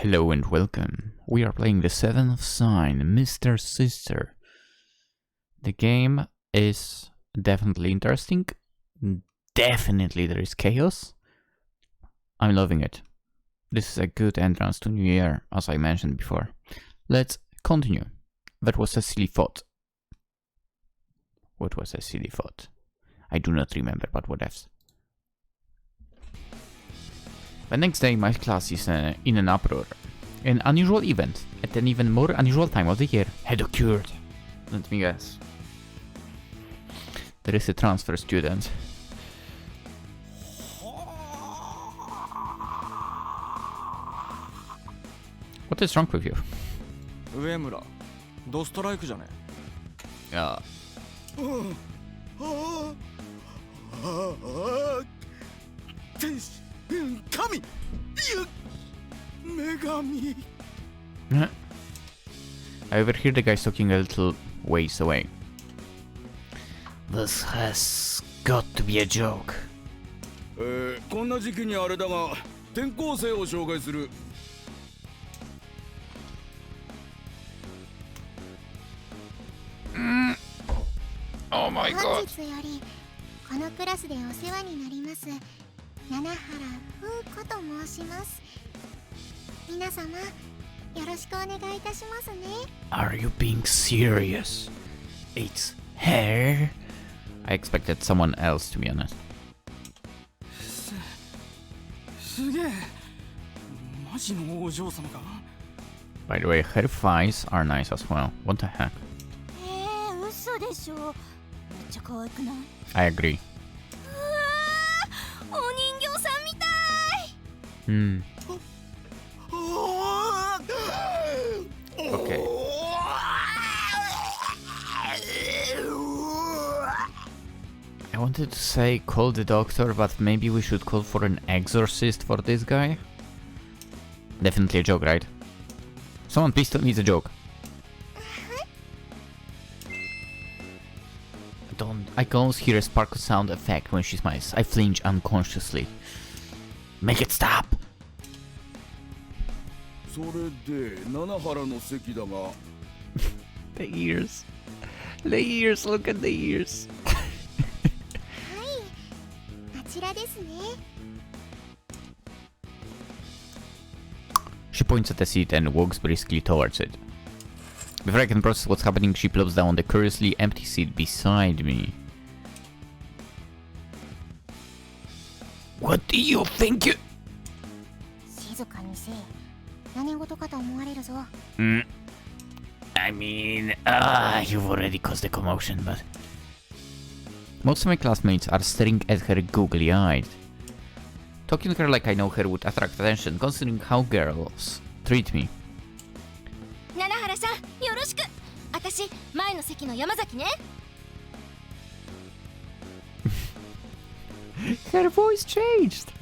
Hello and welcome. We are playing the 7th sign, Mr.Sister. The game is definitely interesting. Definitely there is chaos. I'm loving it. This is a good entrance to New Year, as I mentioned before. Let's continue. That was a silly thought. What was a silly thought? I do not remember, but whatevs. The next day, my class is in an uproar. An unusual event, at an even more unusual time of the year, had occurred. Let me guess. There is a transfer student. What is wrong with you? 上村、ドストライクじゃね。Yeah. 天使、神、女神。 I overhear the guys talking a little ways away. This has got to be a joke. こんな時期にあれだが、転校生を紹介する。Oh my god. 本日よりこのクラスでお世話になります七原風子と申します。皆様よろしくお願いいたしますね。 Are you being serious? It's her? I expected someone else, to be honest. すげえ。マジのお嬢様か。 By the way, her thighs are nice as well. What the heck? 嘘でしょ。めっちゃ可愛くない？ I agree. お人形さんみたい。Okay. I wanted to say call the doctor, but maybe we should call for an exorcist for this guy? Definitely a joke, right? Someone please tell me it's a joke. I can almost hear a sparkle sound effect when she smiles. I flinch unconsciously. Make it stop! それで七原の席だが。The ears. The ears, look at the ears. あちらですね。 She points at the seat and walks briskly towards it. Before I can process what's happening, she plops down on the curiously empty seat beside me. What do you think you... 静かにせえ。何事かと思われるぞ。I mean, you've already caused a commotion, but... Most of my classmates are staring at her googly-eyed. Talking to her like I know her would attract attention, considering how girls treat me. 七原さん、よろしく。私、前の席の山崎ね。Her voice changed!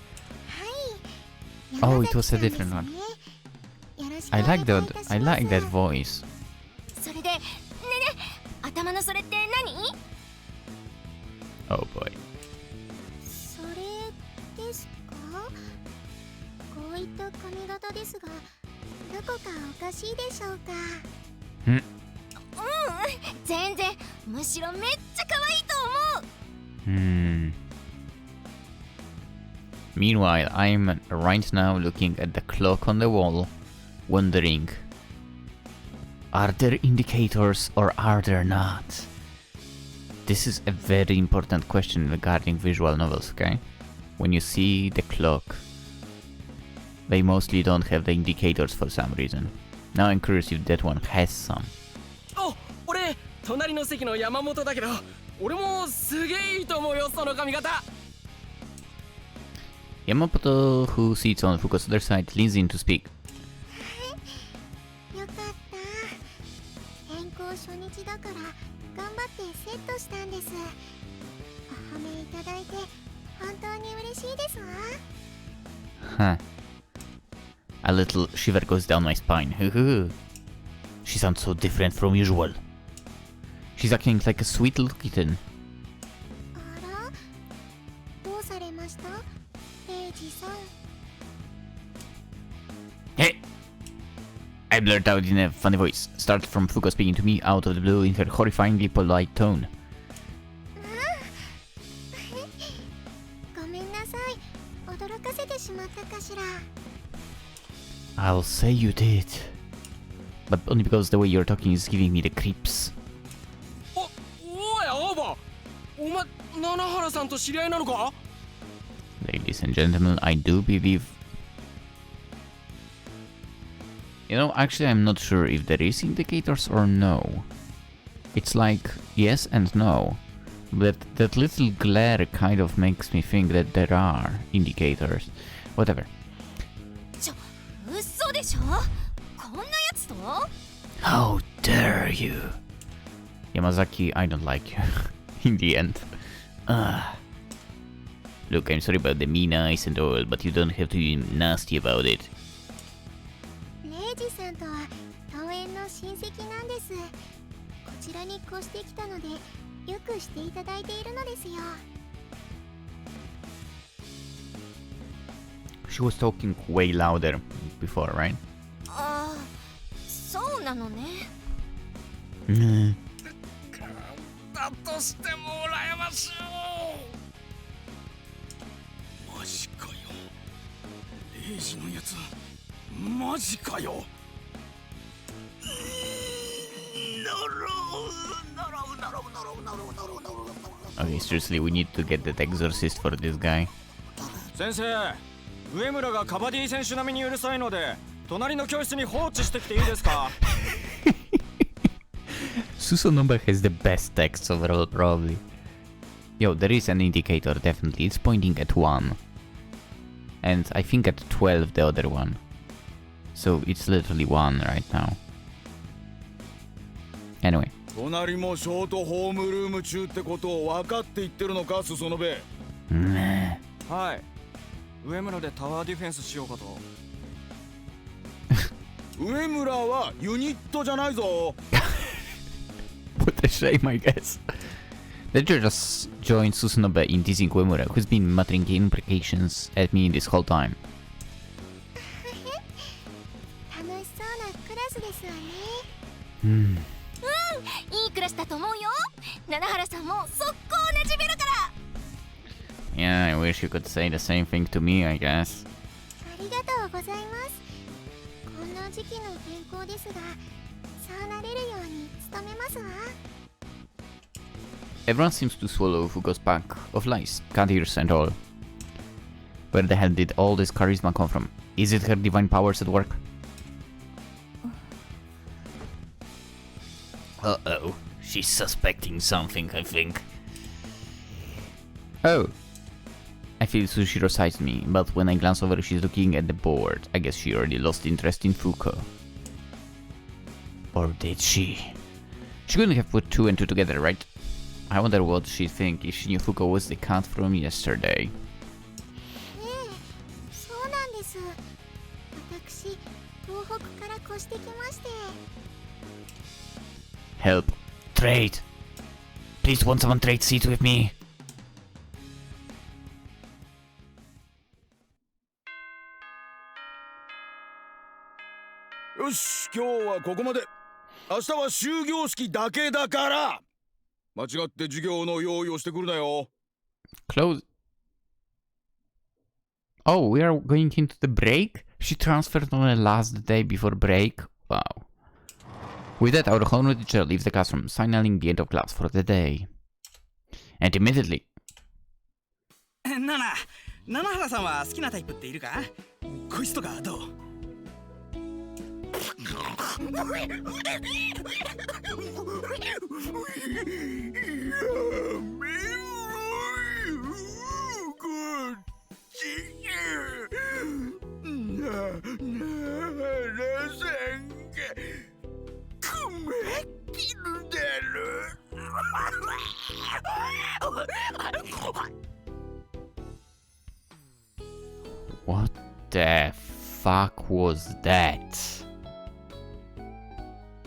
はい。 Oh, it was a different one. I like that voice. それで、ねね、頭のそれって何？ Oh boy. それですか？こういった髪型ですが、どこかおかしいでしょうか？全然、むしろめっちゃ可愛いと思う。Meanwhile, I'm right now looking at the clock on the wall, wondering, are there indicators or are there not? This is a very important question regarding visual novels, okay? When you see the clock, they mostly don't have the indicators for some reason. Now I'm curious if that one has some. お、俺、隣の席の山本だけど、俺もすげえいいと思うよ、その髪型。Yamamoto, who sits on Fuuko's other side, leans in to speak. よかった。転校初日だから頑張ってセットしたんです。お褒めいただいて本当に嬉しいですわ。 Huh. A little shiver goes down my spine. She sounds so different from usual. She's acting like a sweet little kitten. あら、どうされました？レイジさん。Hey! I blurted out in a funny voice, started from Fuuko speaking to me out of the blue in her horrifyingly polite tone. ごめんなさい。驚かせてしまったかしら。I'll say you did. But only because the way you're talking is giving me the creeps. おい青葉、お前七原さんと知り合いなのか？ Ladies and gentlemen, I do believe... You know, actually I'm not sure if there is indicators or no. It's like yes and no. But that little glare kind of makes me think that there are indicators. Whatever. 嘘でしょ？こんなやつと？ How dare you? Yamazaki, I don't like you. In the end. Look, I'm sorry about the mean eyes and all, but you don't have to be nasty about it. レイジさんとは桃園の親戚なんです。こちらに越してきたので、よくしていただいているのですよ。She was talking way louder before, right? ああ、そうなのね。だとしても羨ましい。マジかよ。レイジのやつマジかよ。Okay, seriously, we need to get that exorcist for this guy. 先生、上村がカバディ選手並みにうるさいので隣の教室に放置してきていいですか？ Susanova has the best text overall, probably. Yo, there is an indicator, definitely. It's pointing at 1. And I think at 12 the other one. So it's literally 1 right now. Anyway. 隣もショートホームルーム中ってことを分かって言ってるのか、裾野部。はい。上村でタワーディフェンスしようかと。上村はユニットじゃないぞ。What a shame, I guess. Let's just join Susanova in teasing Uemura, who's been muttering imprecations at me this whole time. 楽しそうなクラスですわね。いいクラスだと思うよ。七原さんも速攻なじめるから。Yeah, I wish you could say the same thing to me, I guess. ありがとうございます。こんな時期の天候ですが、そうなれるように努めますわ。Everyone seems to swallow Fuuko's pack of lies, cat ears and all. Where the hell did all this charisma come from? Is it her divine powers at work? Uh-oh, she's suspecting something, I think. Oh. I feel Sushiro's eyes me, but when I glance over she's looking at the board. I guess she already lost interest in Fuuko. Or did she? She couldn't have put 2 and 2 together, right? I wonder what she'd think if she knew Fuuko was the cat from yesterday. そうなんです。私、東北から越してきまして。Help. Trade. Please, won't someone trade seats with me? よし、今日はここまで。明日は終業式だけだから。間違って授業の用意をしてくるなよ。Close. Oh, we are going into the break? She transferred on the last day before break? Wow. With that, our honorary teacher leaves the classroom, signaling the end of class for the day. And immediately... 七原さんは好きなタイプっているか？こいつとかどう？What the fuck was that?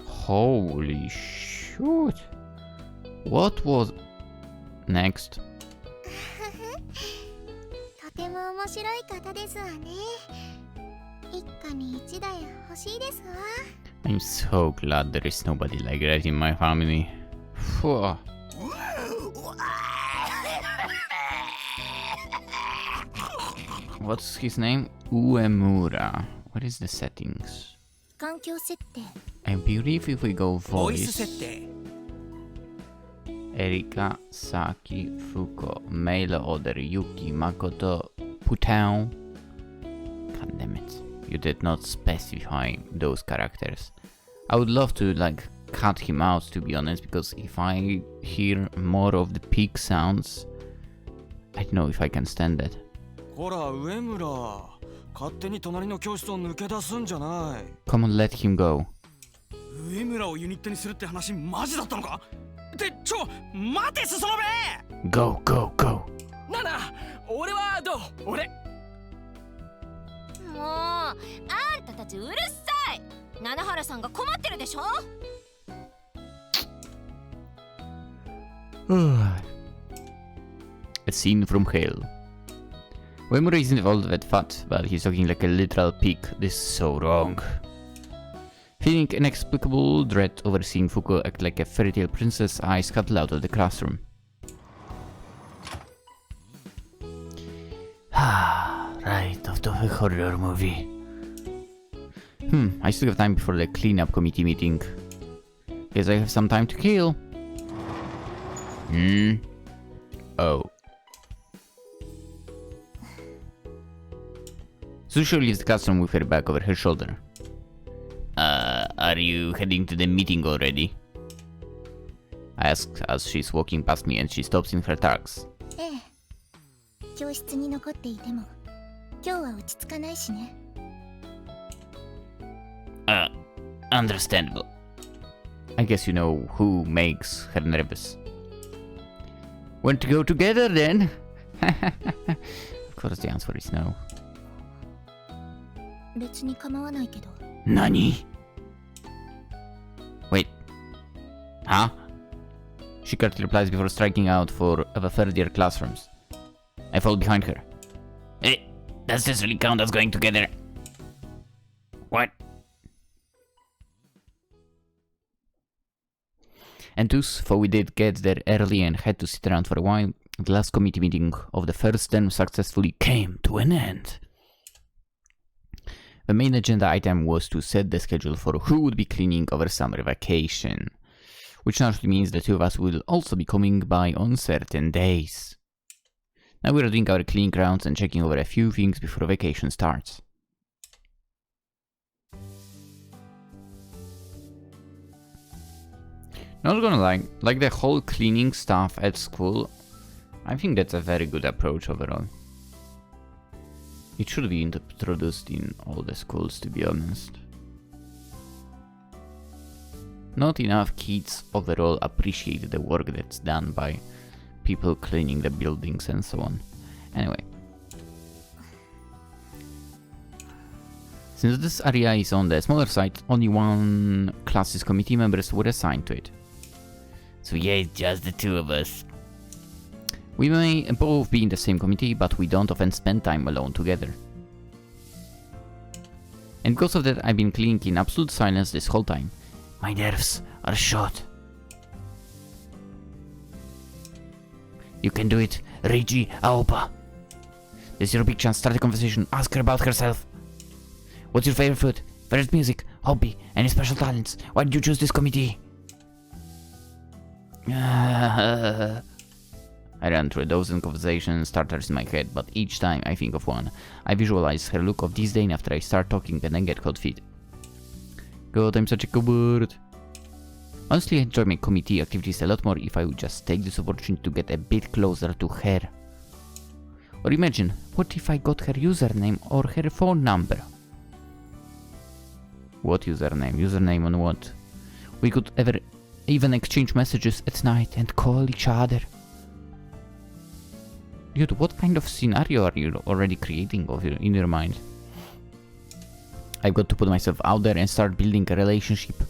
Holy shit. What was... Next. とても面白い方ですわね。一家に一台欲しいですわ。 I'm so glad there is nobody like that in my family. Phew. What's his name? Uemura. What is the settings? 環境設定 I believe if we go ボイス voice, 設定 Erika, Saki, Fuuko, Mail Order, Yuki, Makoto, Putao. God damn it. You did not specify those characters. I would love to like cut him out, to be honest, because if I hear more of the peak sounds, I don't know if I can stand that. ほら上村、勝手に隣の教室を抜け出すんじゃない。 Come on, let him go. 上村をユニットにするって話マジだったのか。って待てすそのべ。 Go, go, go. ナナ、俺はどう？俺もうあんたたちうるさい。七原さんが困ってるでしょ。 A scene from hell. Uemura isn't involved that fat, but he's talking like a literal pig. This is so wrong. Feeling inexplicable dread over seeing Fuuko act like a fairy tale princess, I scuttle out of the classroom. Right, off to a horror movie. I still have time before the cleanup committee meeting. Guess I have some time to kill. Oh. Susho leaves the classroom with her bag over her shoulder. Are you heading to the meeting already? I ask as she's walking past me and she stops in her tracks. ええ。教室に残っていても、今日は落ち着かないしね。Understandable. I guess you know who makes her nervous. Want to go together then? Of course the answer is no. 別に構わないけど。 Nani? Wait. Huh? She curtly replies before striking out for the third year classrooms. I fall behind her. Hey, does this really count as going together? What? And thus, though we did get there early and had to sit around for a while, the last committee meeting of the first term successfully came to an end. The main agenda item was to set the schedule for who would be cleaning over summer vacation, which naturally means the two of us will also be coming by on certain days. Now we are doing our cleaning rounds and checking over a few things before vacation starts. Not gonna lie, like the whole cleaning stuff at school, I think that's a very good approach overall. It should be introduced in all the schools, to be honest. Not enough kids overall appreciate the work that's done by people cleaning the buildings and so on. Anyway. Since this area is on the smaller side, only one class's committee members were assigned to it. So yeah, it's just the two of us. We may both be in the same committee, but we don't often spend time alone together. And because of that, I've been cleaning in absolute silence this whole time. My nerves are shot. You can do it, Reiji, Aoba. This is your big chance. Start a conversation. Ask her about herself. What's your favorite food, favorite music, hobby, any special talents? Why did you choose this committee? I ran through a dozen conversation starters in my head, but each time I think of one, I visualize her look of disdain after I start talking and then get cold feet. God, I'm such a coward. Honestly, I enjoy my committee activities a lot more if I would just take this opportunity to get a bit closer to her. Or imagine, what if I got her username or her phone number? What username? Username on what? We could even exchange messages at night and call each other. Dude, what kind of scenario are you already creating in your mind? I've got to put myself out there and start building a relationship.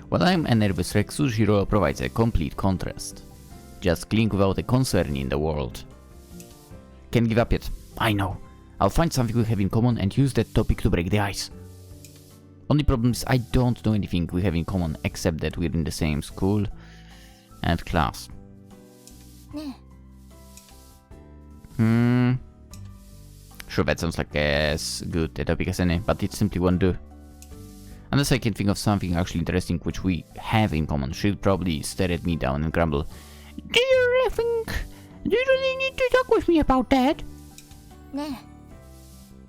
While I'm a nervous wreck, Sujiro provides a complete contrast. Just cling without a concern in the world. Can't give up yet. I know. I'll find something we have in common and use that topic to break the ice. Only problem is I don't know anything we have in common except that we're in the same school and class. ね Sure, that sounds like as good a topic as any, but it simply won't do. Unless I can think of something actually interesting which we have in common, she'll probably stare at me down and grumble. Do you really think? Do you really need to talk with me about that? えね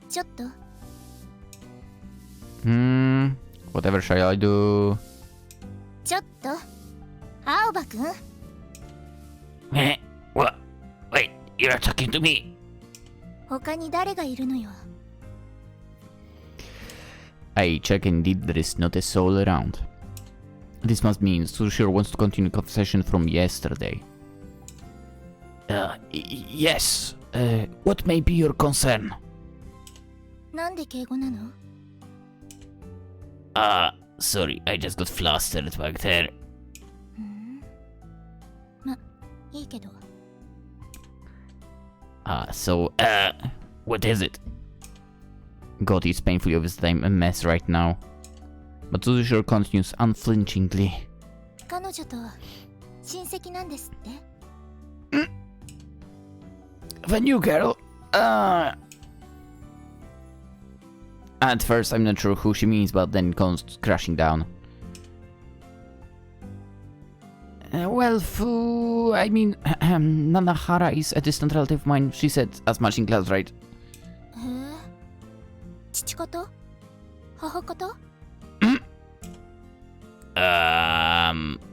えちょっと Whatever shall I do? ちょっと青葉くん Eh? What? Wait, you're talking to me? 他に誰がいるのよ I check indeed there is not a soul around. This must mean Sushiro wants to continue conversation from yesterday. Yes. What may be your concern? なんで敬語なの Sorry, I just got flustered back there. まいいけど What is it? God, he's painfully obvious that I'm a mess right now. But Sushiro continues unflinchingly. 彼女と親戚なんですって The new girl? At first I'm not sure who she means, but then it comes crashing down. I mean, Nanahara is a distant relative of mine. She said as much in class, right? へえ父方母方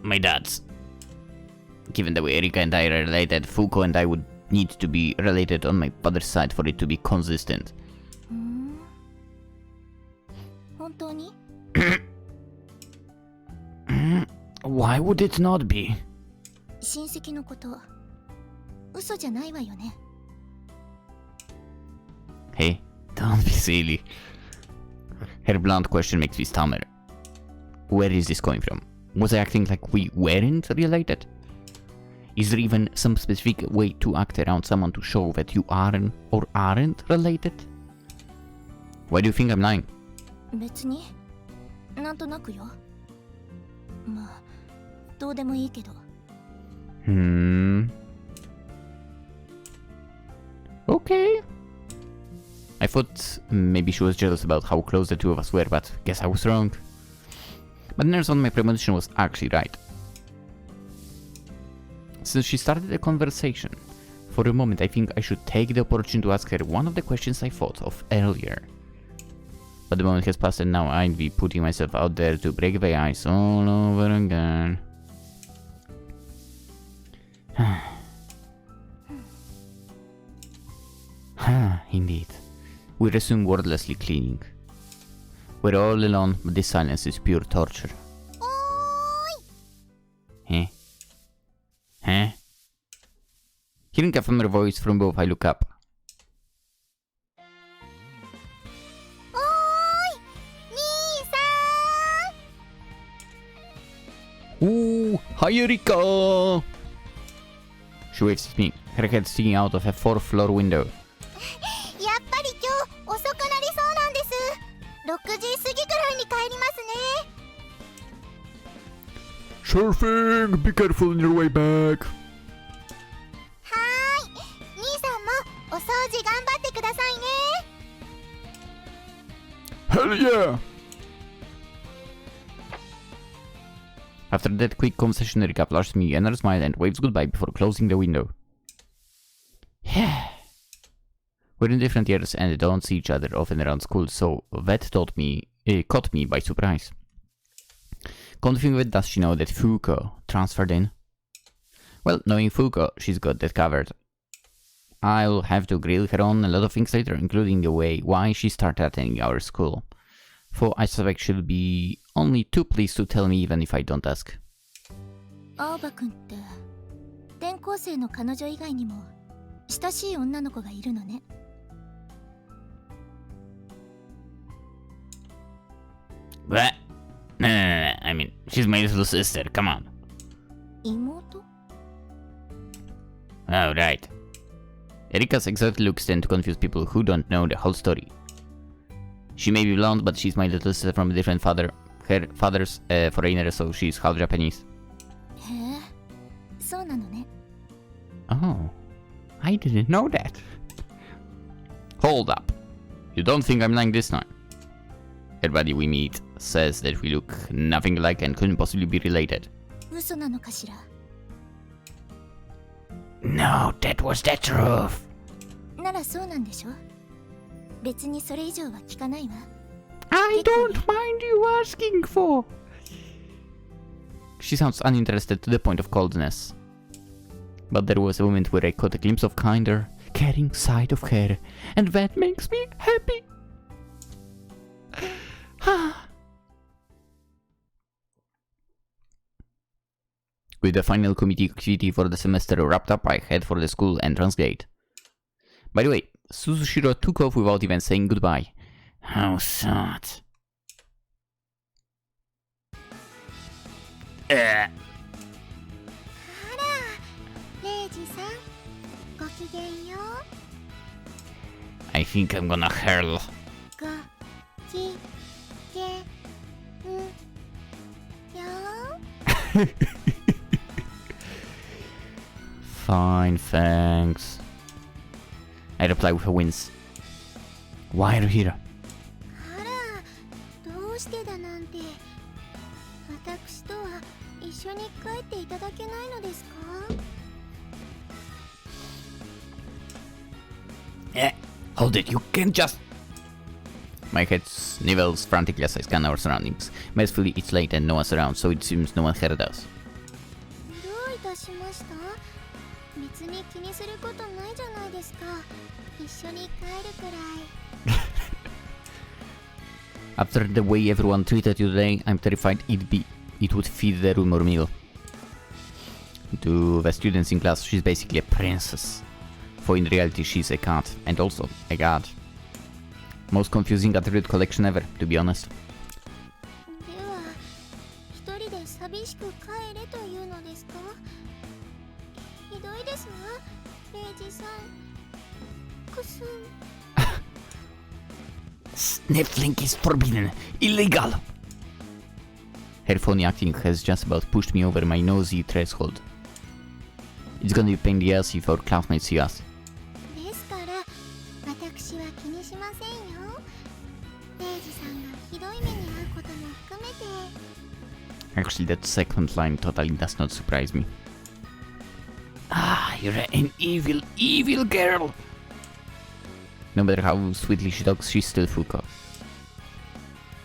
My dad's. Given the way Erika and I are related, Fuuko and I would need to be related on my father's side for it to be consistent. 本当に Why would it not be? 親戚のこと嘘じゃないわよね Hey, don't be silly. Her blunt question makes me stammer. Where is this coming from? Was I acting like we weren't related? Is there even some specific way to act around someone to show that you aren't or aren't related? Why do you think I'm lying? 別になんとなくよまあどうでもいいけど Okay. I thought maybe she was jealous about how close the two of us were, but guess I was wrong. But then on my premonition was actually right. Since she started the conversation, for a moment I think I should take the opportunity to ask her one of the questions I thought of earlier. But the moment has passed and now I'd be putting myself out there to break the ice all over again. Indeed. We resume wordlessly cleaning. We're all alone, but this silence is pure torture. Huh? Huh? Hearing a familiar voice from above, I look up. Ooh, hi Erika! She waves at me, her head sticking out of a 4th floor window. やっぱり今日遅くなりそうなんです6時過ぎくらいに帰りますね Surfing! Be careful on your way back! はーい兄さんもお掃除頑張ってくださいね Hell yeah! After that quick conversation, Erika flashes me another smile and waves goodbye before closing the window. We're in different years and don't see each other often around school, so that caught me by surprise. Come to think of it, does she know that Fuuko transferred in? Well, knowing Fuuko, she's got that covered. I'll have to grill her on a lot of things later, including the way why she started attending our school. For I suspect she'll be only too pleased to tell me even if I don't ask. 青葉くんって転校生の彼女以外にも親しい女の子がいるのね What? No, I mean, she's my little sister, come on. 妹 Oh, right. Erika's exotic looks tend to confuse people who don't know the whole story. She may be blonde, but she's my little sister from a different father. Her father's foreigner, so she's half Japanese. へえ、そうなのね。 Oh, I didn't know that. Hold up. You don't think I'm lying this time? Everybody we meet says that we look nothing alike and couldn't possibly be related. 嘘なのかしら。 No, that was the truth. ならそうなんでしょ。別にそれ以上は聞かないわ。 I don't mind you asking for. She sounds uninterested to the point of coldness. But there was a moment where I caught a glimpse of kinder, caring side of her, and that makes me happy. With the final committee activity for the semester wrapped up, I head for the school entrance gate. By the way, Suzushiro took off without even saying goodbye. How sad. レイジさん、ごきげんよう。 I think I'm gonna hurl. ごきげんよう。 Fine, thanks. I reply with a wince. Why are you here? あら、どうしてだなんて。私とは一緒に帰っていただけないのですか？ Hold it, you can't just... My head snivels frantically as I scan our surroundings. Mercifully, it's late and no one's around, so it seems no one heard us. どういたしました？別に気にすることないじゃないですか。一緒に帰るくらい。 After the way everyone treated you today, I'm terrified it would feed the rumor mill. To the students in class, she's basically a princess. For in reality, she's a cat, and also a god. Most confusing attribute collection ever, to be honest. では、一人で寂しく帰れというのですか？ひどいですわ、レイジさん。くすん。 Sniffling is forbidden. Illegal! Her phony acting has just about pushed me over my nosy threshold. It's gonna be a pain in the ass if our classmates see us. ですから、私は気にしませんよ。レイジさんがひどい目に遭うことも含めて。 Actually, that second line totally does not surprise me. Ah, you're an evil, evil girl! No matter how sweetly she talks, she's still Fuuko.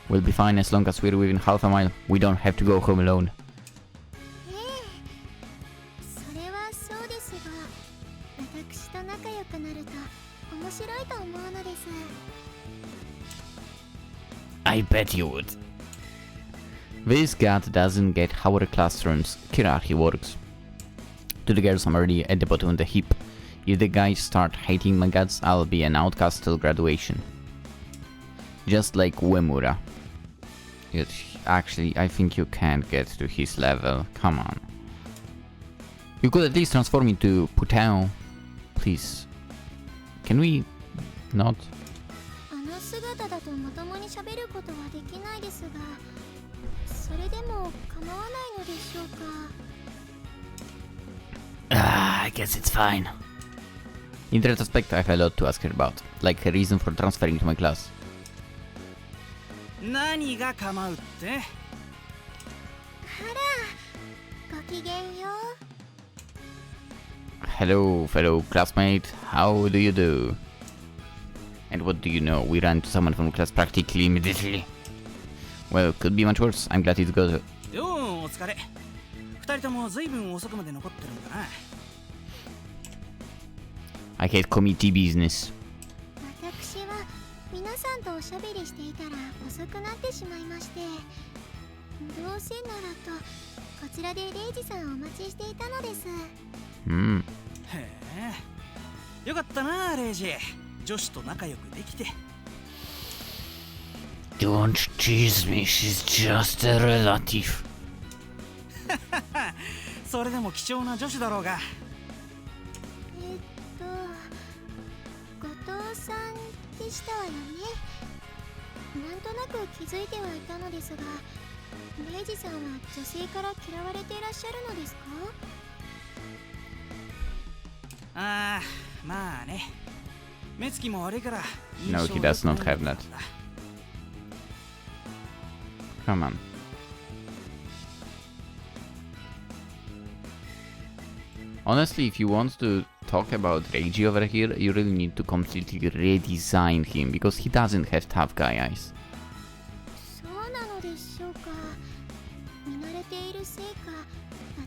We'll be fine as long as we're within half a mile. We don't have to go home alone. ええ、それはそうですが、私と仲良くなると面白いと思うのです。 I bet you would. This god doesn't get how our classroom's hierarchy works. To the girls, I'm already at the bottom of the heap. If the guys start hating my guts, I'll be an outcast till graduation. Just like Uemura. Yet, actually, I think you can't get to his level. Come on. You could at least transform into Putao. Please. Can we not? あの姿だとまともに喋ることはできないですが、それでも構わないのでしょうか。 I guess it's fine. In retrospect, I have a lot to ask her about, like her reason for transferring to my class. 何が構うって？あら、ごきげんよう。 Hello, fellow classmate. How do you do? And what do you know? We ran into someone from class practically immediately. Well, could be much worse. I'm glad it's good. よー、お疲れ。二人ともずいぶん遅くまで残ってるんだな。I hate committee business. 私は皆さんとおしゃべりしていたら遅くなってしまいまして、どうせならとこちらでレイジさんをお待ちしていたのです。Hmm. へえ。よかったな、レイジ。女子と仲良くできて。Don't tease me. She's just a relative. それでも貴重な女子だろうが。でしたわよね。なんとなく気づいてはいたのですが、レイジさんは女性から嫌われていらっしゃるのですか？ああ、まあね。目つきも悪いから。No, he does not have that. Come on. Honestly, if you want to talk about Reiji over here, you really need to completely redesign him, because he doesn't have tough guy eyes. そうなのでしょうか。見慣れているせいか、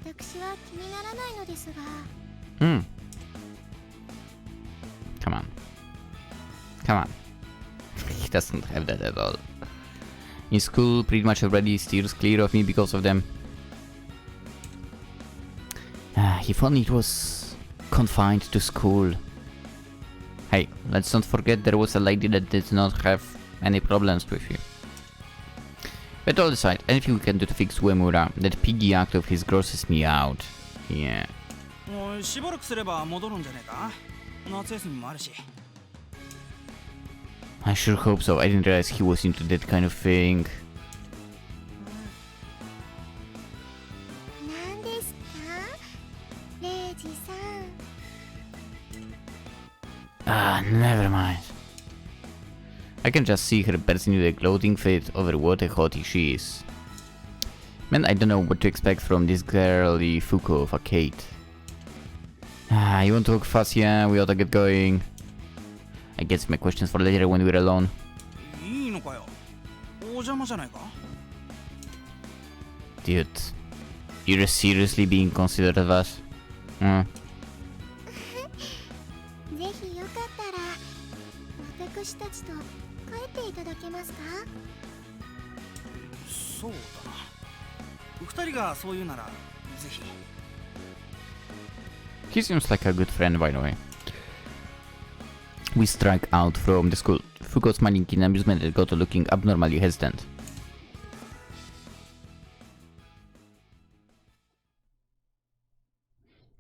私は気にならないのですが。Hmm. Come on. Come on. He doesn't have that at all. In school, pretty much everybody steers clear of me because of them. If only it was confined to school. Hey, let's not forget there was a lady that did not have any problems with you. But all aside, anything we can do to fix Uemura, that piggy act of his grosses me out. Yeah. もうしばらくすれば戻るんじゃねえか。夏休みもあるし。I sure hope so. I didn't realize he was into that kind of thing. 何ですか？レイジさん。Ah, never mind. I can just see her bursting into a gloating fit over what a hottie she is. Man, I don't know what to expect from this girly Fuuko of a Kate. Ah, you want to look fast? Yeah, we ought to get going. I guess my questions for later when we're alone. いいのかよ。お邪魔じゃないか。Dude, you're seriously being considerate of us? ぜひよかったら私たちと帰っていただけますか？そうだな。二人がそう言うならぜひ。He seems like a good friend, by the way. We strike out from the school. Fuuko smiling in amusement and Goto looking abnormally hesitant.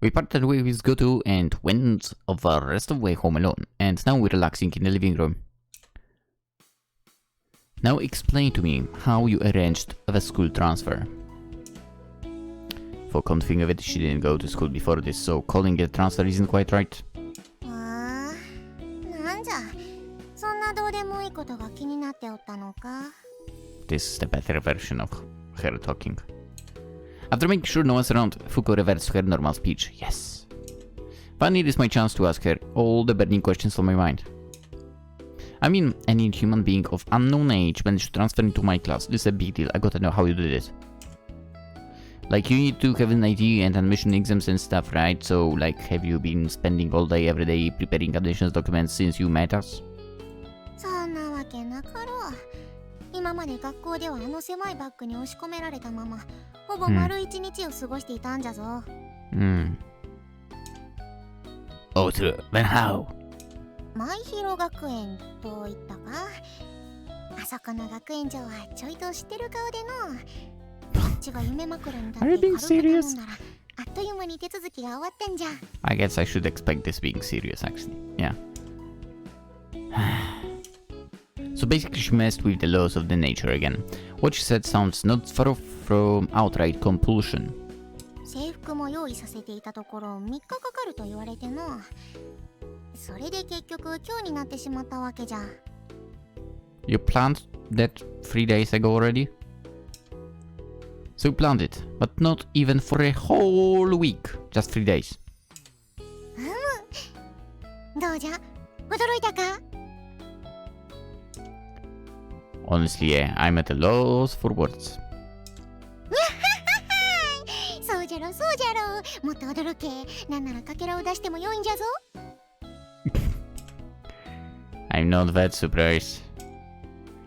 We parted ways with Goto and went of the rest of the way home alone, and now we're relaxing in the living room. Now explain to me how you arranged the school transfer. For come to think of it, she didn't go to school before this, so calling it a transfer isn't quite right. なんじゃ、そんなどうでもいいことが気になっておったのか。This is the better version of her talking. After making sure no one's around, Fuuko reverts to her normal speech. Yes. Finally, this is my chance to ask her all the burning questions on my mind. I mean, any human being of unknown age managed to transfer into my class. This is a big deal. I gotta know how you did it. Like, you need to have an ID and admission exams and stuff, right? So, like, have you been spending all day, every day preparing admissions documents since you met us? そんなわけなかろう。今まで学校ではあの狭いバッグに押し込められたまま、ほぼ丸一日を過ごしていたんじゃぞ。Oh, true. Then how? 前広学園と言ったか。あそこの学園長はちょいと知ってる顔での。こっちが夢枕に立って Are you being 軽く頼 serious? んだら、あっという間に手続きが終わったんじゃ。I guess I should expect this being serious, actually. Yeah. So basically she messed with the laws of the nature again. What she said sounds not far off from outright compulsion. 制服も用意させていたところ3日かかると言われての。それで結局今日になってしまったわけじゃ。You planned that 3 days ago already? So you planned it, but not even for a whole week, just 3 days. どうじゃ、驚いたか？ Honestly, yeah, I'm at a loss for words. そうじゃろそうじゃろ、もっと驚け。なんならかけらを出してもよいんじゃぞ。I'm not that surprised.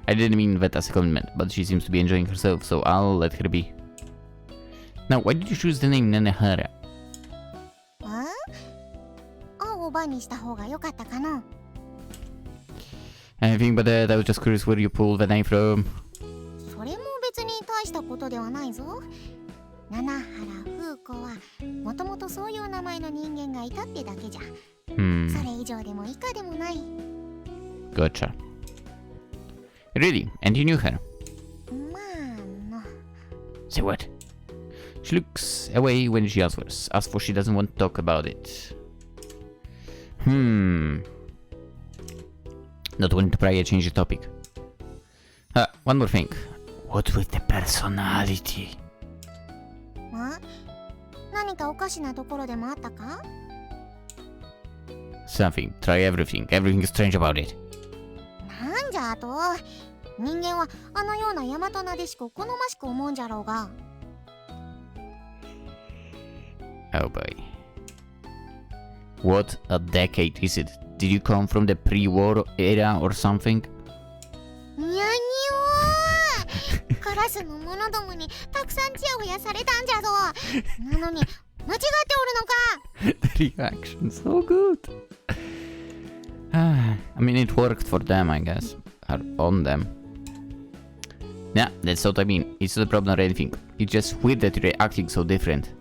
I didn't mean that as a compliment, but she seems to be enjoying herself, so I'll let her be. Now, why did you choose the name Nanahara? 青葉にした方が良かったかの。Anything but that, I was just curious where you pulled the name from. それも別に大したことではないぞ。七原風子はもともとそういう名前の人間がいたってだけじゃ。それ以上でも以下でもない。Gotcha. Really? And you knew her? まあの Say what? She looks away when she answers. As for she doesn't want to talk about it. Not wanting to pry, I change the topic. One more thing. What with the personality? あ何かおかしなところでもあったか Something. Try everything. Everything is strange about it. なんじゃあと人間はあのような大和なでしこ好ましく思うんじゃろうが Oh boy. What a decade is it? Did you come from the pre-war era or something? にゃにおークラスの者どもにたくさんチヤホヤされたんじゃぞなのに間違っておるのか The reaction, so good. I mean, it worked for them, I guess. Or on them. Yeah, that's what I mean. It's not a problem or anything. It's just weird that you're acting so different.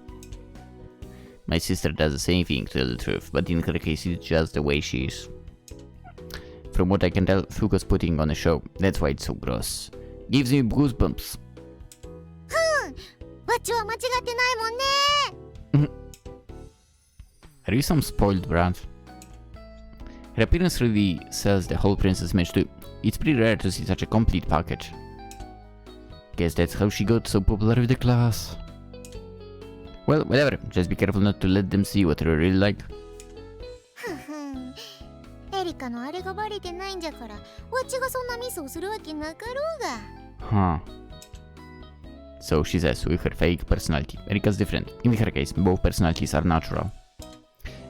My sister does the same thing, to tell the truth, but in her case, it's just the way she is. From what I can tell, Fuuko's putting on a show. That's why it's so gross. Gives me goosebumps. わっちは間違ってないもんね Are you some spoiled brat? Her appearance really sells the whole princess match too. It's pretty rare to see such a complete package. Guess that's how she got so popular with the class. Well, whatever. Just be careful not to let them see what you're really like. ふふんエリカのあれがバレてないんじゃからわっちがそんなミスをするわけなかろうが Huh. So she says with her fake personality. Erika's different. In her case, both personalities are natural.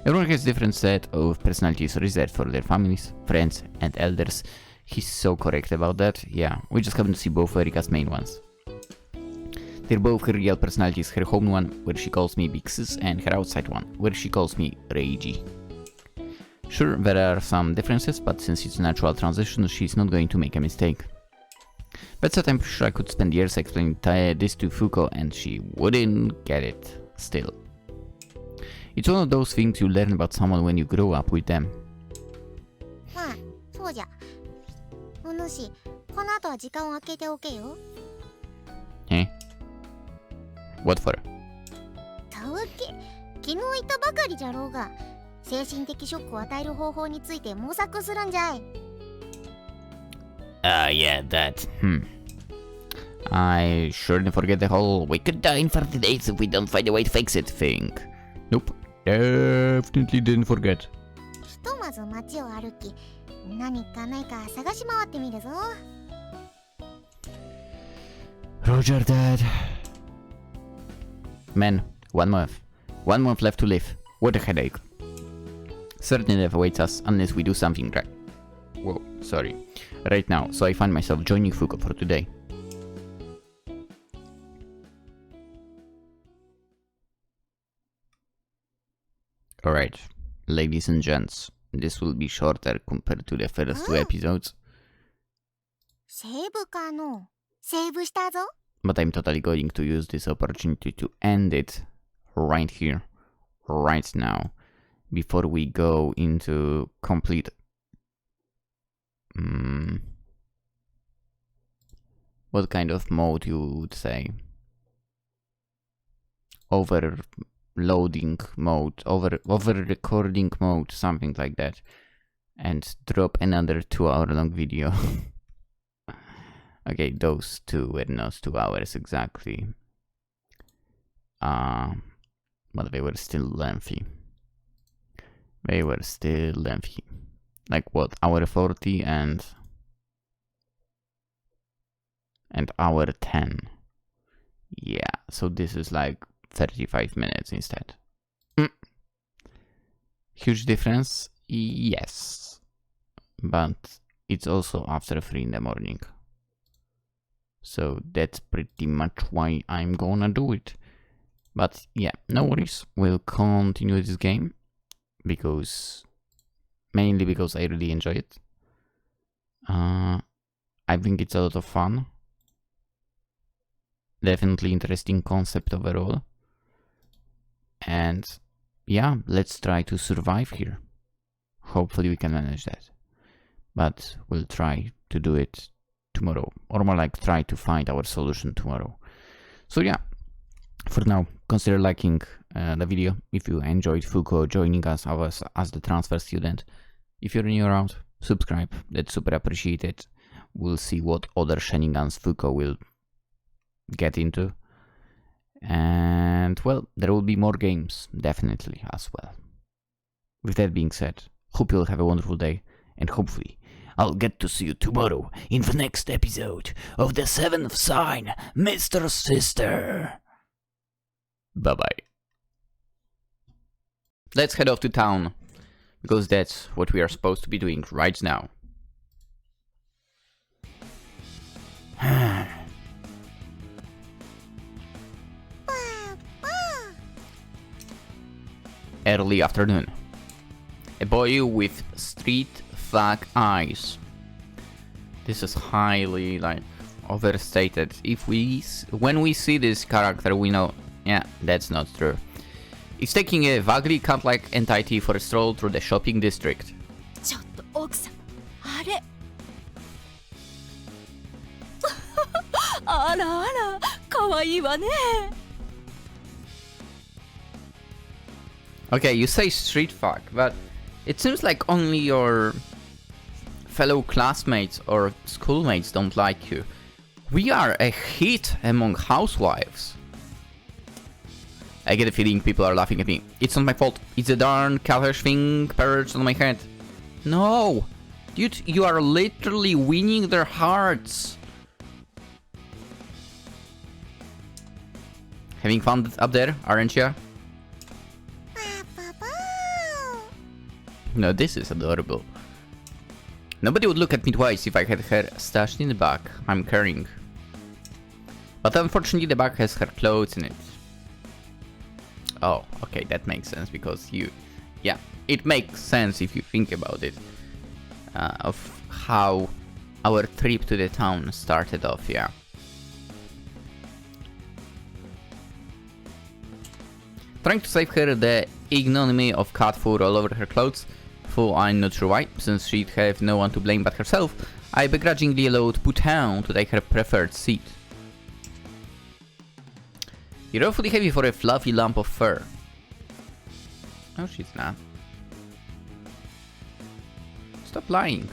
Everyone has a different set of personalities reserved for their families, friends, and elders. He's so correct about that. Yeah, we just happen to see both Erika's main ones. They're both her real personalities, her home one, where she calls me Big Sis, and her outside one, where she calls me Reiji. Sure, there are some differences, but since it's a natural transition, she's not going to make a mistake. That said, I'm pretty sure I could spend years explaining this to Fuuko, and she wouldn't get it, still. It's one of those things you learn about someone when you grow up with them. まあそうじゃお主この後は時間を空けておけよ Eh? What for? たわけ昨日言ったばかりじゃろうが精神的ショックを与える方法について模索するんじゃい Yeah, that. I sure didn't forget the whole we could die in 30 days if we don't find a way to fix it thing. Nope, definitely didn't forget. ひとまず街を歩き何かないか探し回ってみるぞ Roger that. Man, 1 month. 1 month left to live. What a headache. Certain death awaits us unless we do something right. Whoa, sorry. Right now, so I find myself joining Fuuko for today. Alright, ladies and gents, this will be shorter compared to the first 2 episodes. セーブかのセーブしたぞ But I'm totally going to use this opportunity to end it right here, right now, before we go into complete... what kind of mode you would say? Overloading mode, over-recording mode, something like that. And drop another 2-hour long video. Okay, those two were not 2 hours exactly. But they were still lengthy. They were still lengthy. Like what, hour 40 and hour 10. Yeah, so this is like 35 minutes instead. Huge difference? Yes. But it's also after 3 in the morning. So that's pretty much why I'm gonna do it. But yeah, no worries. We'll continue this game. Mainly because I really enjoy it. I think it's a lot of fun. Definitely interesting concept overall. And yeah, let's try to survive here. Hopefully we can manage that. but we'll try to do it tomorrow, or more like try to find our solution tomorrow. So yeah, for now, consider liking the video if you enjoyed Fuuko joining us as the transfer student. If you're new around, subscribe, that's super appreciated. We'll see what other shenanigans Fuuko will get into. And well, there will be more games, definitely, as well. With that being said, hope you'll have a wonderful day, and hopefully I'll get to see you tomorrow in the next episode of the 7th sign, Mr.Sister. Bye-bye. Let's head off to town, because that's what we are supposed to be doing right now. Early afternoon. A boy with street flag eyes. This is highly overstated. When we see this character, we know, yeah, that's not true. He's taking a vaguely cat-like entity for a stroll through the shopping district. ちょっと奥さん、あれあらあら、可愛いわね。 Okay, you say street fag, but it seems like only your fellow classmates or schoolmates don't like you. We are a hit among housewives. I get a feeling people are laughing at me. It's not my fault. It's a darn catfish thing perched on my head. No! Dude, you are literally winning their hearts. Having fun up there, aren't you? No, this is adorable. Nobody would look at me twice if I had her stashed in the bag I'm carrying. But unfortunately the bag has her clothes in it. Oh, okay, that makes sense because yeah, it makes sense if you think about it. Of how our trip to the town started off, yeah. Trying to save her the ignominy of cat fur all over her clothes, though I'm not sure why, since she'd have no one to blame but herself, I begrudgingly allowed Putown to take her preferred seat. You're awfully heavy for a fluffy lump of fur. No, she's not. Stop lying.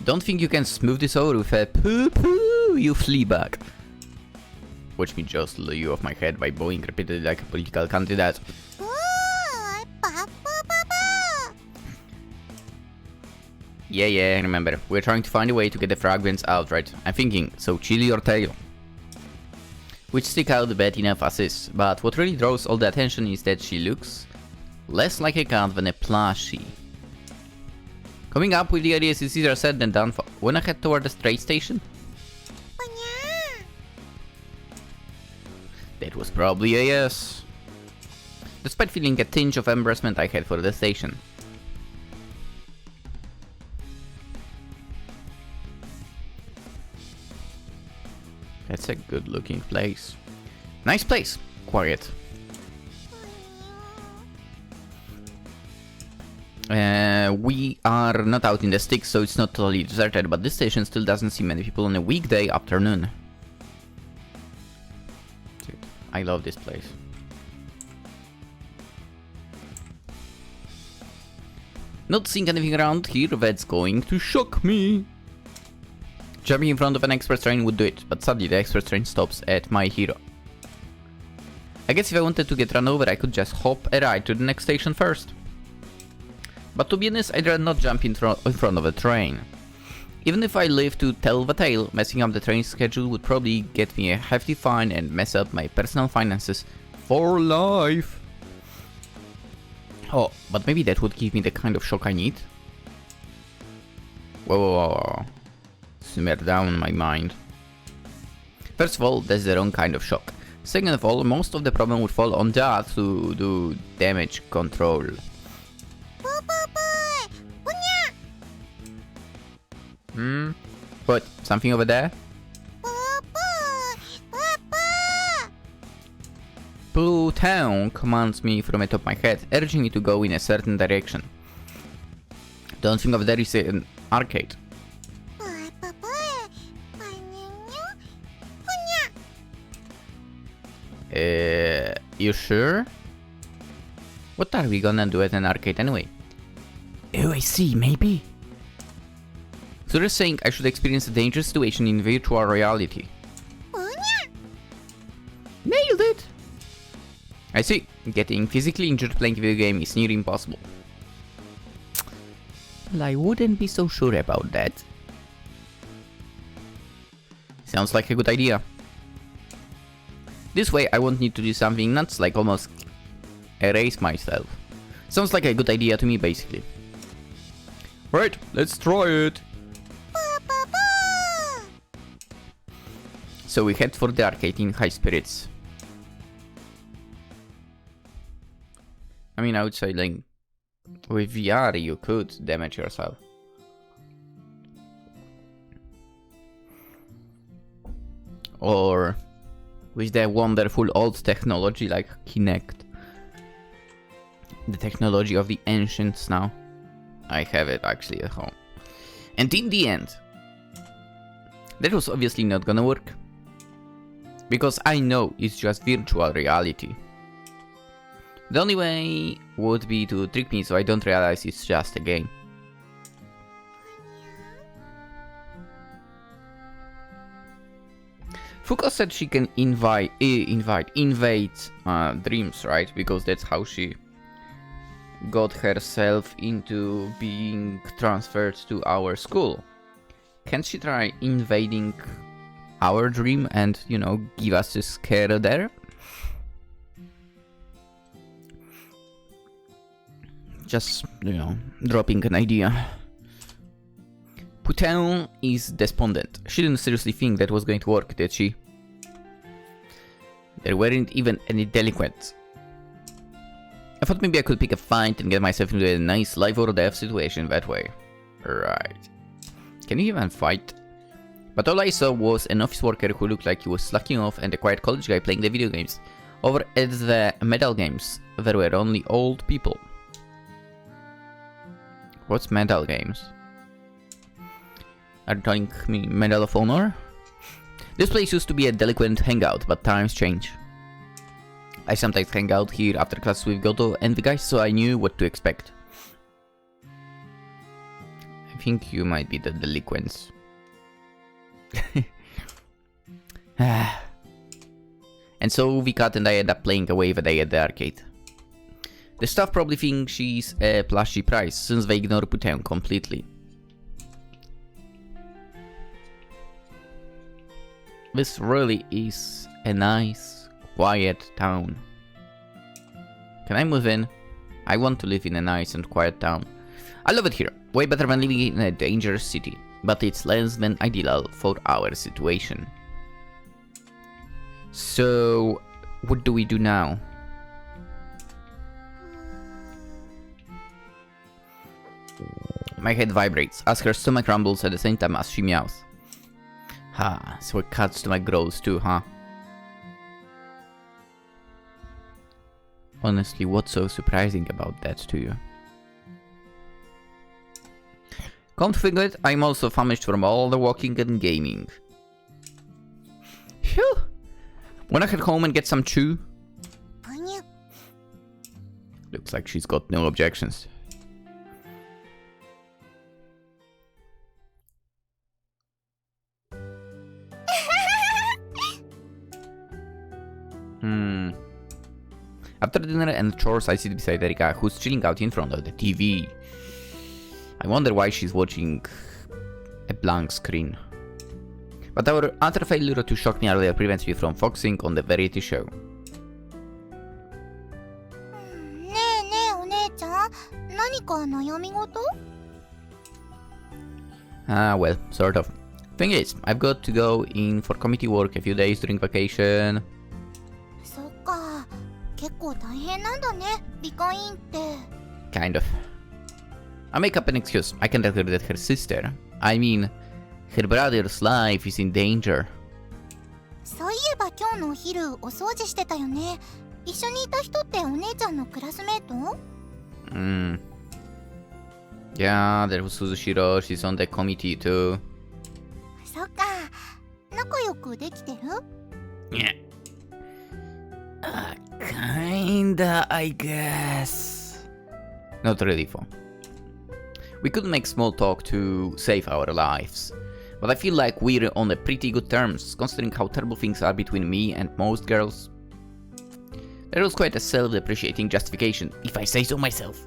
Don't think you can smooth this over with a poo-poo, you fleabag. Watch me jostle you off my head by bowing repeatedly like a political candidate. Yeah, remember, we're trying to find a way to get the fragments out, right? I'm thinking, so chill your tail. Which stick out bad enough as is, but what really draws all the attention is that she looks less like a cat than a plushie. Coming up with the ideas is easier said than done. Wanna head toward the train station? That was probably a yes. Despite feeling a tinge of embarrassment, I head for the station. That's a good looking place. Nice place. Quiet. We are not out in the sticks, so it's not totally deserted, but this station still doesn't see many people on a weekday afternoon. Dude, I love this place. Not seeing anything around here that's going to shock me. Jumping in front of an express train would do it, but sadly the express train stops at Mahiro. I guess if I wanted to get run over, I could just hop a ride to the next station first. But to be honest, I'd rather not jump in front of a train. Even if I live to tell the tale, messing up the train schedule would probably get me a hefty fine and mess up my personal finances for life. Oh, but maybe that would give me the kind of shock I need. Whoa. Simmer down my mind. First of all, that's the wrong kind of shock. Second of all, most of the problem would fall on that to do damage control. What? Something over there? Town commands me from the top of my head, urging me to go in a certain direction. Don't think of there is an arcade. You sure? What are we gonna do at an arcade anyway? Oh, I see, maybe. So they're saying I should experience a dangerous situation in virtual reality. Nailed it! I see. Getting physically injured playing a video game is near impossible. Well, I wouldn't be so sure about that. Sounds like a good idea. This way I won't need to do something nuts like almost erase myself. Sounds like a good idea to me, basically. Right, let's try it. So we head for the arcade in high spirits. I mean, I would say, like, with VR you could damage yourself. Or with the wonderful old technology like Kinect. The technology of the ancients now. I have it actually at home. And in the end, that was obviously not gonna work. Because I know it's just virtual reality. The only way would be to trick me so I don't realize it's just a game. Fuuko said she can invade dreams, right? Because that's how she got herself into being transferred to our school. Can't she try invading our dream and, you know, give us a scare there? Just, you know, dropping an idea. Putain is despondent. She didn't seriously think that was going to work, did she? There weren't even any delinquents. I thought maybe I could pick a fight and get myself into a nice life or death situation that way. Right. Can you even fight? But all I saw was an office worker who looked like he was slacking off and a quiet college guy playing the video games. Over at the medal games, there were only old people. What's medal games? Are you telling me Medal of Honor? This place used to be a delinquent hangout, but times change. I sometimes hang out here after class with Goto and the guys, so I knew what to expect. I think you might be the delinquents. And so Vikat and I end up playing away the day at the arcade. The staff probably think she's a plushy prize, since they ignore Putain completely. This really is a nice, quiet town. Can I move in? I want to live in a nice and quiet town. I love it here, way better than living in a dangerous city, but it's less than ideal for our situation. So, what do we do now? My head vibrates as her stomach rumbles at the same time as she meows. Ha, so her cat's stomach grows too, huh? Honestly, what's so surprising about that to you? Come to think of it, I'm also famished from all the walking and gaming. Phew! Wanna head home and get some chew? Looks like she's got no objections. After dinner and chores, I sit beside Erika, who's chilling out in front of the TV. I wonder why she's watching a blank screen. But our utter failure to shock me earlier prevents me from focusing on the variety show. Ah, well, sort of. Thing is, I've got to go in for committee work a few days during vacation. Kind of. I make up an excuse. I can tell her that her sister, I mean, her brother's life is in danger. 一緒にいた人ってお姉ちゃんのクラスメート？ Yeah, there was Suzushiro, she's on the committee too. そっか、仲良くできてる？ Yeah. Kinda, I guess. Not really fun. We could make small talk to save our lives. But I feel like we're on a pretty good terms, considering how terrible things are between me and most girls. That was quite a self-depreciating justification, if I say so myself.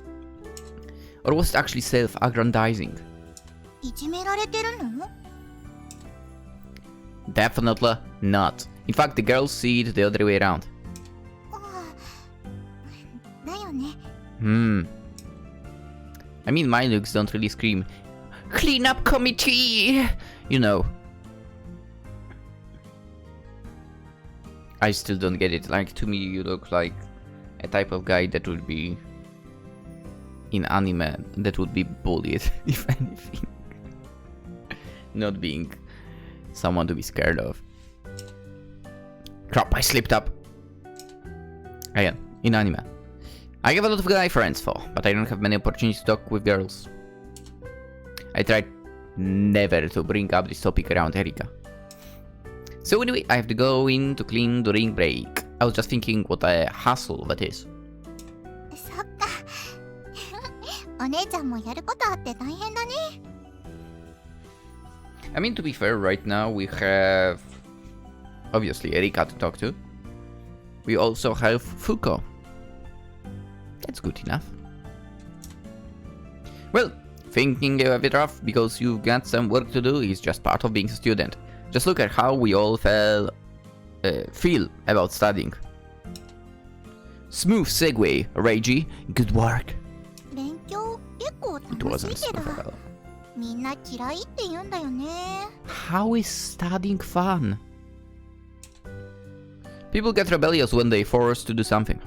Or was it actually self-aggrandizing? いじめられてるの？ Definitely not. In fact, the girls see it the other way around. だよね。I mean, my looks don't really scream, "Clean up committee!" You know. I still don't get it. Like, to me, you look like a type of guy that would be in anime, that would be bullied, if anything. Not being someone to be scared of. Crap, I slipped up. Again, in anime. I have a lot of guy friends for, but I don't have many opportunities to talk with girls. I tried never to bring up this topic around Erika. So anyway, I have to go in to clean during break. I was just thinking what a hassle that is. そっか。お姉ちゃんもやることあって大変だね。I mean, to be fair, right now we have obviously Erika to talk to. We also have Fuuko. That's good enough. Well, thinking you have it rough because you've got some work to do is just part of being a student. Just look at how we all feel about studying. Smooth segue, Reiji. Good work. 勉強結構 It 楽し wasn't いけど、 smooth at all. みんな嫌いって言うんだよね。 How is studying fun? People get rebellious when they're forced to do something.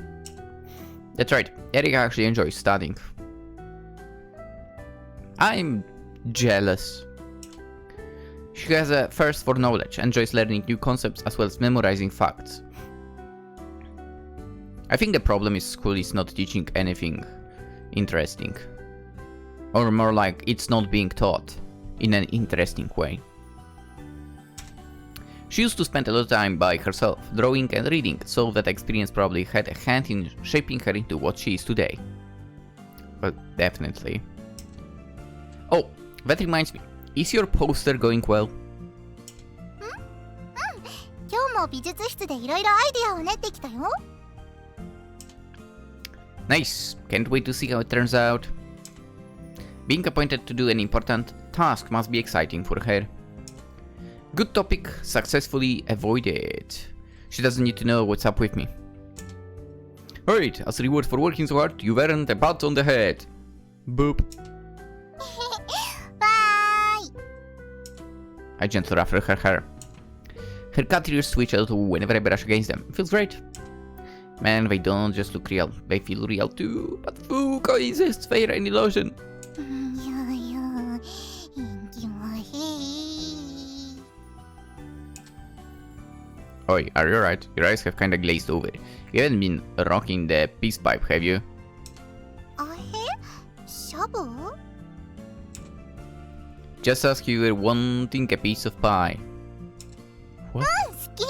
That's right, Erika actually enjoys studying. I'm jealous. She has a thirst for knowledge, enjoys learning new concepts as well as memorizing facts. I think the problem is school is not teaching anything interesting. Or more like, it's not being taught in an interesting way. She used to spend a lot of time by herself, drawing and reading, so that experience probably had a hand in shaping her into what she is today. Well, definitely. Oh, that reminds me, is your poster going well? 今日も美術室でいろいろアイデアを練ってきたよ。 Nice, can't wait to see how it turns out. Being appointed to do an important task must be exciting for her. Good topic, successfully avoided. She doesn't need to know what's up with me. Alright, as a reward for working so hard, you've earned a pat on the head. Boop. バイ。 I gently ruffle her hair. Her cat ears twitch a little whenever I brush against them. Feels great. Man, they don't just look real, they feel real too. But Fuuko insists they are an illusion. Oi, are you alright? Your eyes have kinda glazed over. You haven't been rocking the peace pipe, have you? あへ？シャブ？ Just ask you were wanting a piece of pie. What? 好き。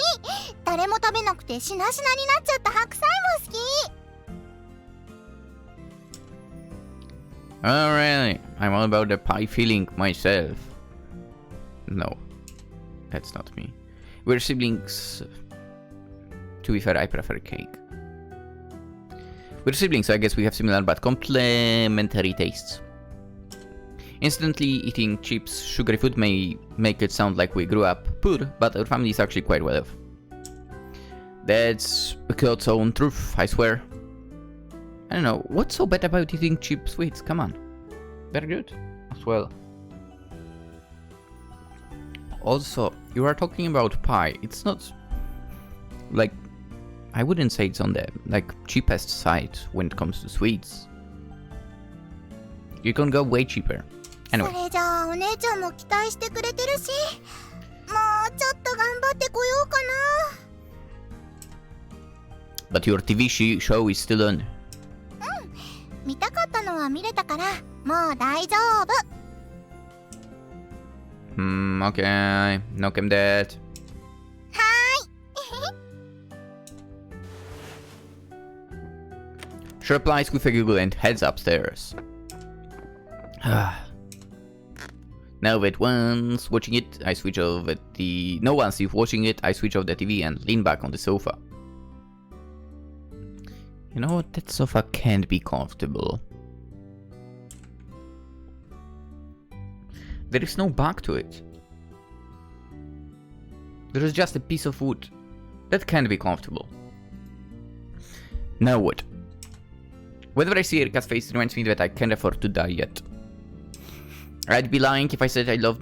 誰も食べなくてしなしなになっちゃった白菜も好き。 Oh really? I'm all about the pie feeling myself. No, that's not me. We're siblings. To be fair, I prefer cake. We're siblings, so I guess we have similar but complementary tastes. Instantly eating chips, sugary food may make it sound like we grew up poor, but our family is actually quite well off. That's God's own truth, I swear. I don't know, what's so bad about eating cheap sweets? Come on. They're good as well. Also, you are talking about pie. It's not like, I wouldn't say it's on the cheapest side when it comes to sweets. You can go way cheaper. そ Anyway, れじゃあお姉ちゃんも期待してくれてるし、もうちょっと頑張ってこようか But your TV show is still on. 見たかったのは見れたから、もう大丈夫。Okay. Knock him dead. はーい。 She replies with a giggle and heads upstairs. Now that once watching it, I switch off the... No one's watching it, I switch off the TV and lean back on the sofa. You know what? That sofa can't be comfortable. There is no back to it. There is just a piece of wood. That can't be comfortable. Now what? Whenever I see Erika's face, it reminds me that I can't afford to die yet. I'd be lying if I said I'd have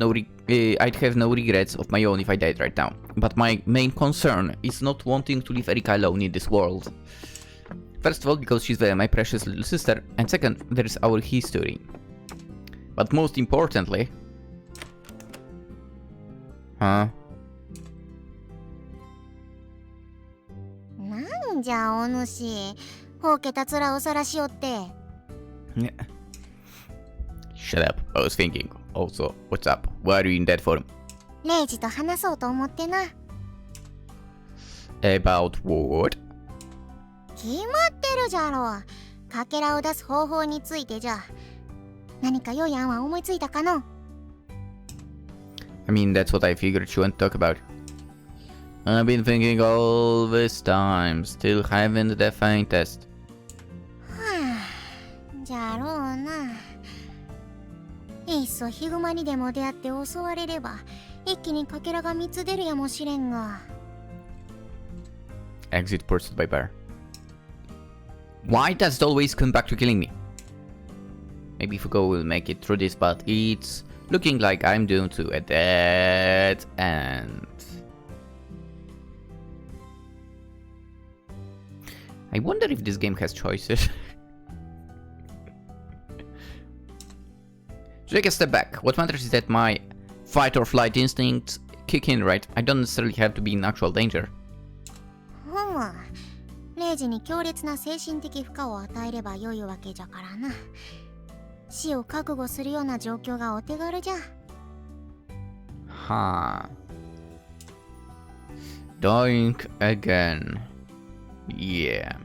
no regrets of my own if I died right now. But my main concern is not wanting to leave Erika alone in this world. First of all, because she's my precious little sister, and second, there is our history. But most importantly... Huh? なんじゃお主、ほうけた面をさらしよって。Shut up, I was thinking. Also, what's up? Why are you in that forum? レイジと話そうと思ってな。About what? 決まってるじゃろ。かけらを出す方法についてじゃ。何か良い案は思いついたかの？ I mean, that's what I figured you want to talk about. I've been thinking all this time, still haven't the faintest. はあ、じゃろうな。いっそヒグマにでも出会って襲われれば、一気にかけらが3つ出るやもしれんが。Exit pursued by bear. Why does it always come back to killing me? Maybe Fuuko will make it through this, but it's looking like I'm doomed to a dead end. I wonder if this game has choices. So take a step back. What matters is that my fight or flight instincts kick in, right? I don't necessarily have to be in actual danger. ほんま、レイジに強烈な精神的負荷を与えれば良いわけじゃからな。死を覚悟するような状況がお手軽じゃ。Huh. Dying again. Yeah.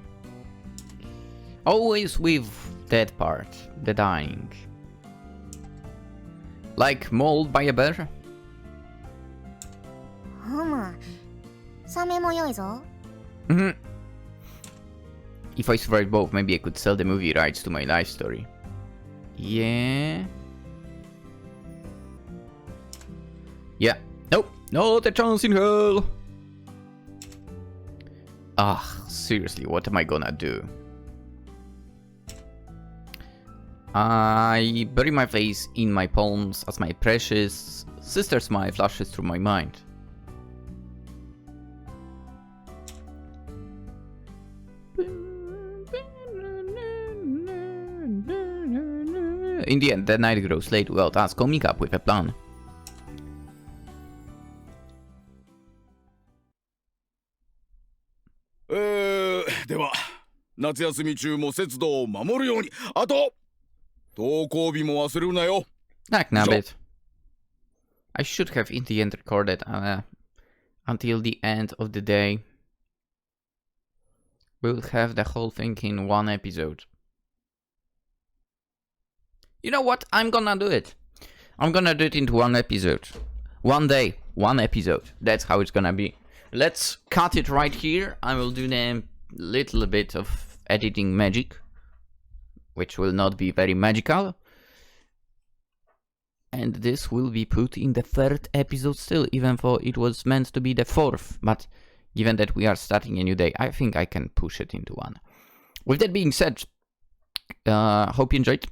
Always with that part, the dying. Like mauled by a bear? ほむ。サメも良いぞ。Mm-hmm. If I survive both, maybe I could sell the movie rights to my life story. Yeah. Yeah. Nope. Not a chance in hell. Seriously, what am I gonna do? I bury my face in my palms as my precious sister smile flashes through my mind. In the end, the night grows late without us coming up with a plan. では夏休み中も節度を守るように。あと登校日も忘れるなよ。Heck, nabbit. I should have in the end recorded until the end of the day. We'll have the whole thing in one episode. You know what? I'm gonna do it. I'm gonna do it into one episode. One day, one episode. That's how it's gonna be. Let's cut it right here. I will do a little bit of editing magic, which will not be very magical. And this will be put in the third episode still, even though it was meant to be the fourth. But given that we are starting a new day, I think I can push it into one. With that being said, hope you enjoyed.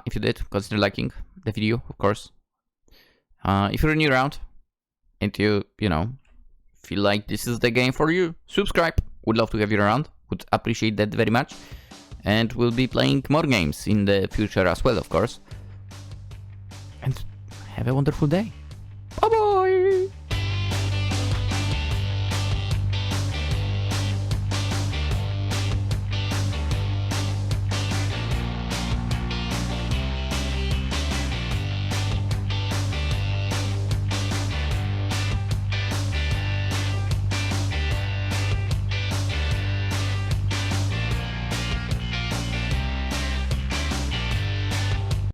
If you did, consider liking the video, of course. If you're new around and you feel like this is the game for you, subscribe. Would love to have you around. Would appreciate that very much. And we'll be playing more games in the future as well, of course. And have a wonderful day.